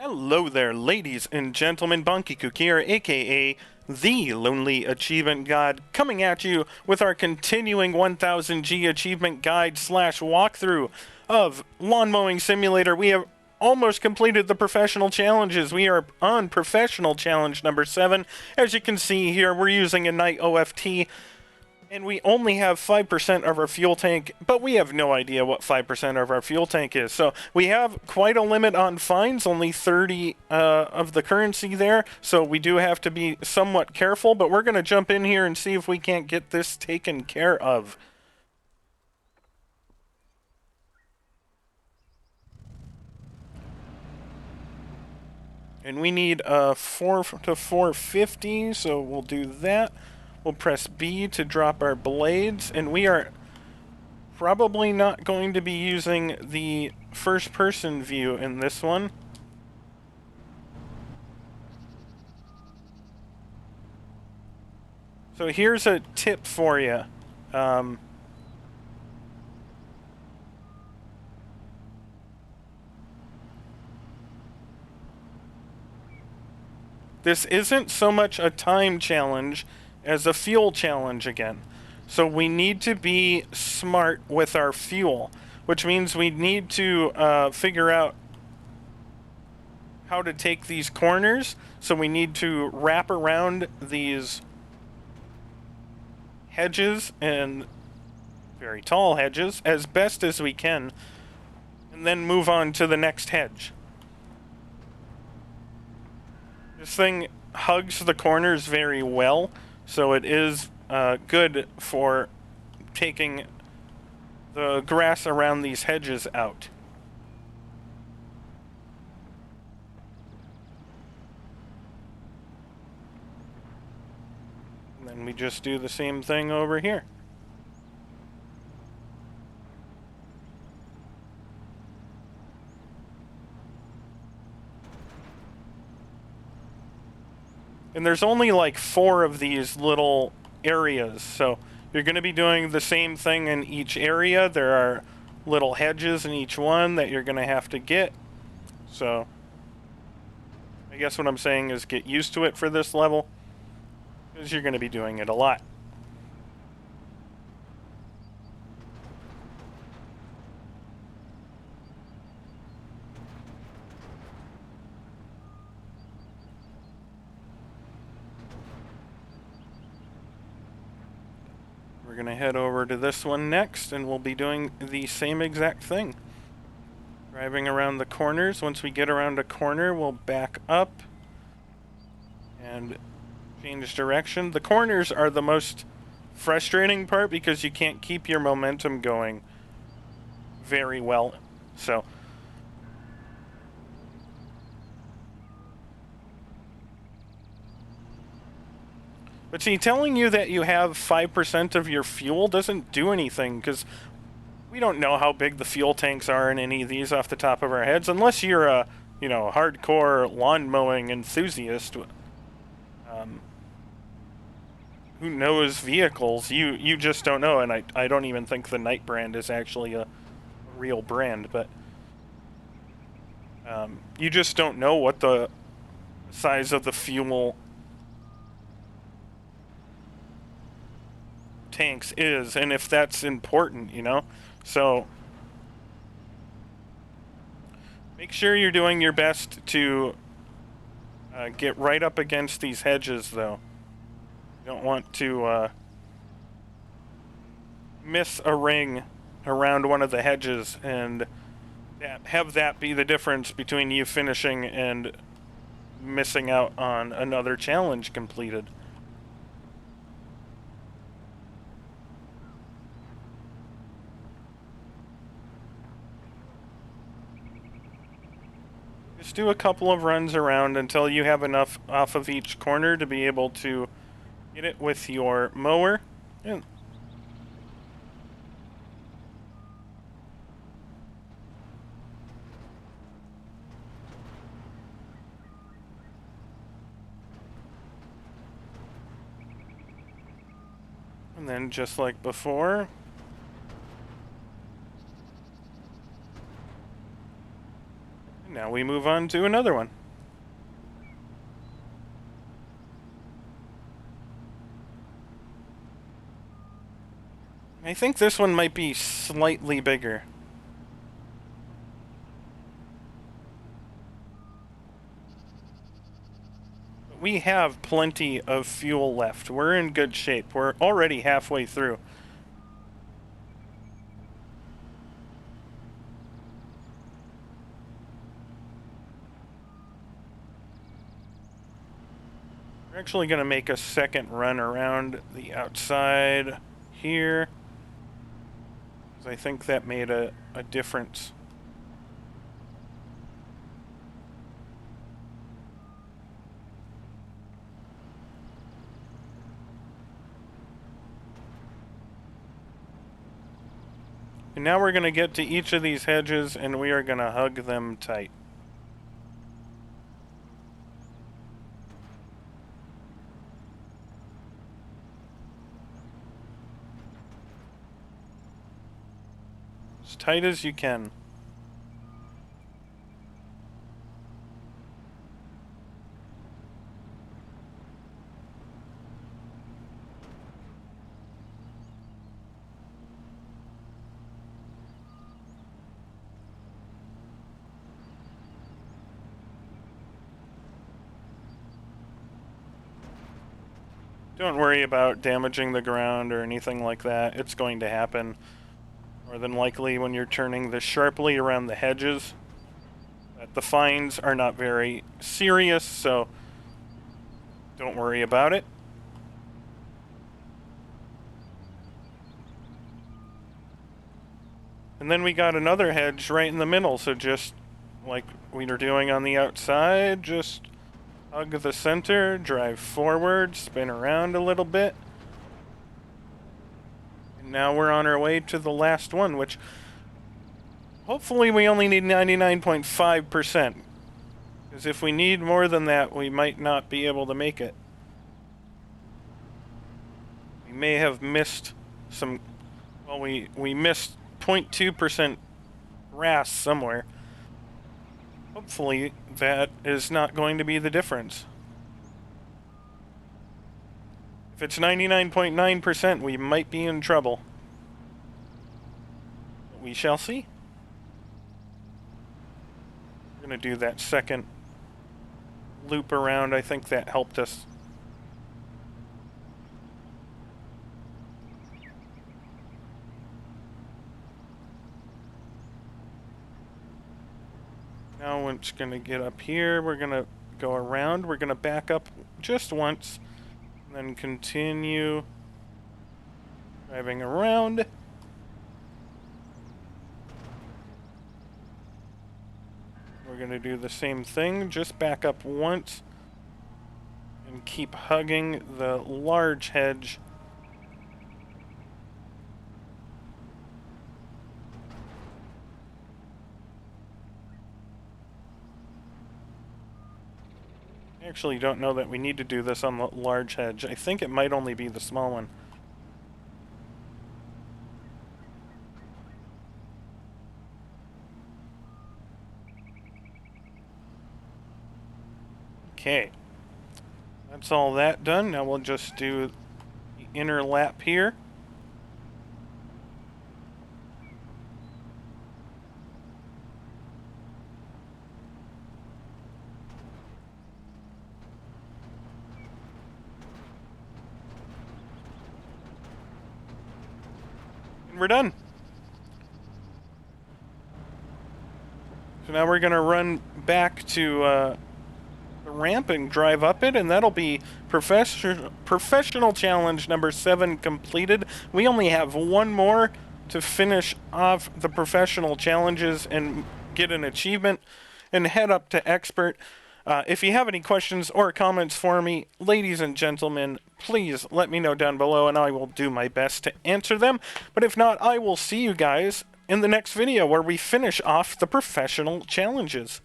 Hello there, ladies and gentlemen. Bonkekook here, aka the Lonely Achievement God, coming at you with our continuing 1000G Achievement Guide / walkthrough of Lawn Mowing Simulator. We have almost completed the professional challenges. We are on professional challenge number 7. As you can see here, we're using a night OFT. And we only have 5% of our fuel tank, but we have no idea what 5% of our fuel tank is. So we have quite a limit on fines, only 30 of the currency there. So we do have to be somewhat careful, but we're going to jump in here and see if we can't get this taken care of. And we need 4 to 450, so we'll do that. We'll press B to drop our blades, and we are probably not going to be using the first-person view in this one. So here's a tip for you. This isn't so much a time challenge as a fuel challenge again. So we need to be smart with our fuel, which means we need to figure out how to take these corners. So we need to wrap around these hedges, and very tall hedges, as best as we can, and then move on to the next hedge. This thing hugs the corners very well, so it is good for taking the grass around these hedges out. And then we just do the same thing over here. And there's only like 4 of these little areas, so you're going to be doing the same thing in each area. There are little hedges in each one that you're going to have to get. So I guess what I'm saying is get used to it for this level, because you're going to be doing it a lot. We're going to head over to this one next, and we'll be doing the same exact thing. Driving around the corners. Once we get around a corner, we'll back up and change direction. The corners are the most frustrating part because you can't keep your momentum going very well. So but see, telling you that you have 5% of your fuel doesn't do anything, because we don't know how big the fuel tanks are in any of these off the top of our heads, unless you're a, hardcore lawn mowing enthusiast who knows vehicles. You just don't know, and I don't even think the Night brand is actually a real brand, but you just don't know what the size of the fuel tanks is, and if that's important, So make sure you're doing your best to get right up against these hedges, though. You don't want to miss a ring around one of the hedges and have that be the difference between you finishing and missing out on another challenge completed. Just do a couple of runs around until you have enough off of each corner to be able to get it with your mower. And then, just like before, Now we move on to another one. I think this one might be slightly bigger. We have plenty of fuel left. We're in good shape. We're already halfway through. We're actually going to make a second run around the outside here, because I think that made a difference. And now we're going to get to each of these hedges, and we are going to hug them tight. As tight as you can. Don't worry about damaging the ground or anything like that. It's going to happen. More than likely when you're turning this sharply around the hedges. The fines are not very serious, so don't worry about it. And then we got another hedge right in the middle, so just like we were doing on the outside, just hug the center, drive forward, spin around a little bit. And now we're on our way to the last one, which hopefully we only need 99.5%. Because if we need more than that, we might not be able to make it. We may have missed some... Well, we missed 0.2% RAS somewhere. Hopefully that is not going to be the difference. If it's 99.9%, we might be in trouble. We shall see. We're going to do that second loop around. I think that helped us. Now we're just going to get up here. We're going to go around. We're going to back up just once. And then continue driving around. We're going to do the same thing. Just back up once. And keep hugging the large hedge. I actually don't know that we need to do this on the large hedge. I think it might only be the small one. Okay. That's all that done. Now we'll just do the inner lap here. We're done. So now we're going to run back to the ramp and drive up it, and that'll be professional challenge number 7 completed. We only have one more to finish off the professional challenges and get an achievement and head up to expert. If you have any questions or comments for me, ladies and gentlemen, please let me know down below and I will do my best to answer them. But if not, I will see you guys in the next video where we finish off the professional challenges.